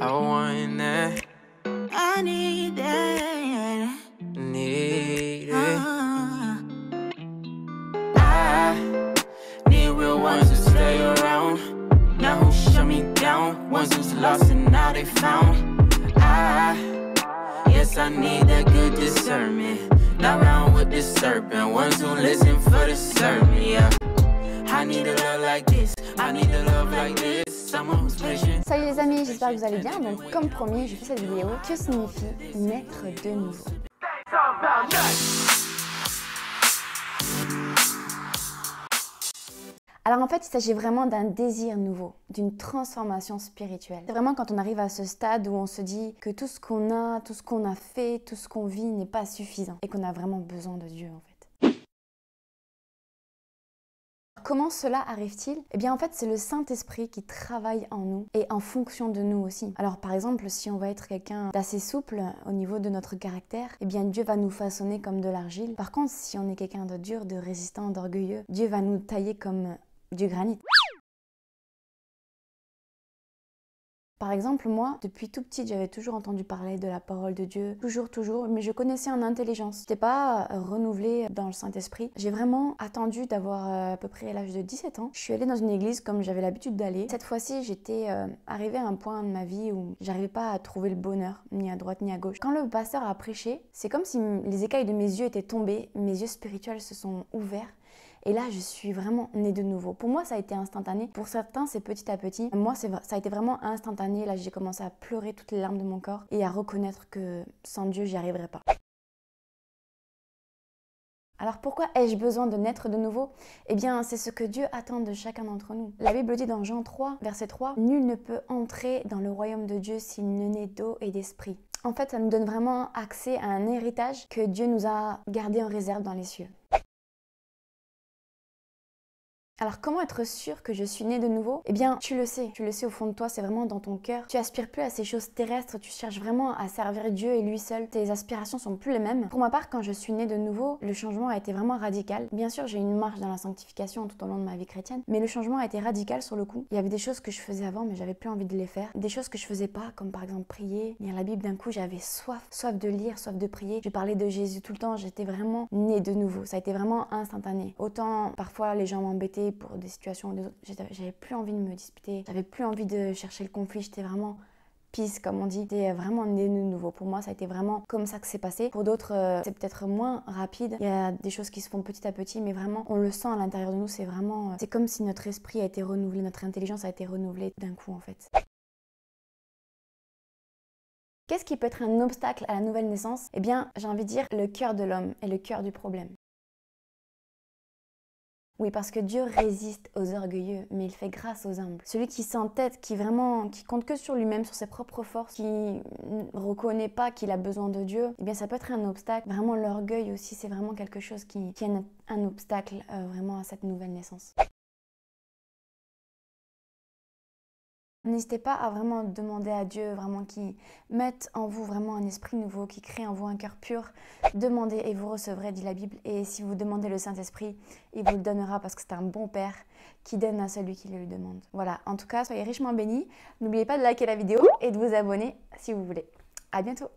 I want that. I need that. Need it. I need real ones who stay around. Now who shut me down. Ones who's lost and now they found. Yes, I need that good discernment. Not round with the serpent. Ones who listen for the sermon, yeah. I need a love like this. I need a love like this. Someone who's patient. Salut les amis, j'espère que vous allez bien. Donc comme promis, je fais cette vidéo. Que signifie naître de nouveau? Alors en fait, il s'agit vraiment d'un désir nouveau, d'une transformation spirituelle. C'est vraiment quand on arrive à ce stade où on se dit que tout ce qu'on a fait, tout ce qu'on vit n'est pas suffisant et qu'on a vraiment besoin de Dieu en fait. Comment cela arrive-t-il? Eh bien en fait c'est le Saint-Esprit qui travaille en nous et en fonction de nous aussi. Alors par exemple si on va être quelqu'un d'assez souple au niveau de notre caractère, eh bien Dieu va nous façonner comme de l'argile. Par contre si on est quelqu'un de dur, de résistant, d'orgueilleux, Dieu va nous tailler comme du granit. Par exemple, moi, depuis tout petite, j'avais toujours entendu parler de la parole de Dieu, toujours, mais je connaissais en intelligence. C'était pas renouvelé dans le Saint-Esprit. J'ai vraiment attendu d'avoir à peu près l'âge de 17 ans. Je suis allée dans une église comme j'avais l'habitude d'aller. Cette fois-ci, j'étais arrivée à un point de ma vie où j'arrivais pas à trouver le bonheur, ni à droite ni à gauche. Quand le pasteur a prêché, c'est comme si les écailles de mes yeux étaient tombées, mes yeux spirituels se sont ouverts. Et là, je suis vraiment née de nouveau. Pour moi, ça a été instantané. Pour certains, c'est petit à petit. Moi, ça a été vraiment instantané. Là, j'ai commencé à pleurer toutes les larmes de mon corps et à reconnaître que sans Dieu, j'y arriverais pas. Alors pourquoi ai-je besoin de naître de nouveau? Eh bien, c'est ce que Dieu attend de chacun d'entre nous. La Bible dit dans Jean 3, verset 3, « Nul ne peut entrer dans le royaume de Dieu s'il ne naît d'eau et d'esprit. » En fait, ça nous donne vraiment accès à un héritage que Dieu nous a gardé en réserve dans les cieux. Alors comment être sûr que je suis née de nouveau? Eh bien tu le sais au fond de toi, c'est vraiment dans ton cœur. Tu aspires plus à ces choses terrestres, tu cherches vraiment à servir Dieu et lui seul. Tes aspirations sont plus les mêmes. Pour ma part, quand je suis née de nouveau, le changement a été vraiment radical. Bien sûr, j'ai eu une marche dans la sanctification tout au long de ma vie chrétienne, mais le changement a été radical sur le coup. Il y avait des choses que je faisais avant, mais j'avais plus envie de les faire. Des choses que je faisais pas, comme par exemple prier, lire la Bible. D'un coup, j'avais soif de lire, soif de prier. Je parlais de Jésus tout le temps, j'étais vraiment née de nouveau. Ça a été vraiment instantané. Autant parfois les gens m'embêtaient pour des situations ou des autres, j'avais plus envie de me disputer, j'avais plus envie de chercher le conflit, j'étais vraiment peace comme on dit, j'étais vraiment née de nouveau. Pour moi ça a été vraiment comme ça que c'est passé. Pour d'autres c'est peut-être moins rapide, il y a des choses qui se font petit à petit mais vraiment on le sent à l'intérieur de nous, c'est vraiment, c'est comme si notre esprit a été renouvelé, notre intelligence a été renouvelée d'un coup en fait. Qu'est-ce qui peut être un obstacle à la nouvelle naissance? Eh bien j'ai envie de dire le cœur de l'homme est le cœur du problème. Oui, parce que Dieu résiste aux orgueilleux, mais il fait grâce aux humbles. Celui qui s'entête, qui compte que sur lui-même, sur ses propres forces, qui ne reconnaît pas qu'il a besoin de Dieu, eh bien ça peut être un obstacle. Vraiment l'orgueil aussi, c'est vraiment quelque chose qui est un obstacle vraiment à cette nouvelle naissance. N'hésitez pas à vraiment demander à Dieu, vraiment qui mette en vous vraiment un esprit nouveau, qui crée en vous un cœur pur. Demandez et vous recevrez, dit la Bible. Et si vous demandez le Saint-Esprit, il vous le donnera parce que c'est un bon Père qui donne à celui qui le lui demande. Voilà, en tout cas, soyez richement bénis. N'oubliez pas de liker la vidéo et de vous abonner si vous voulez. À bientôt!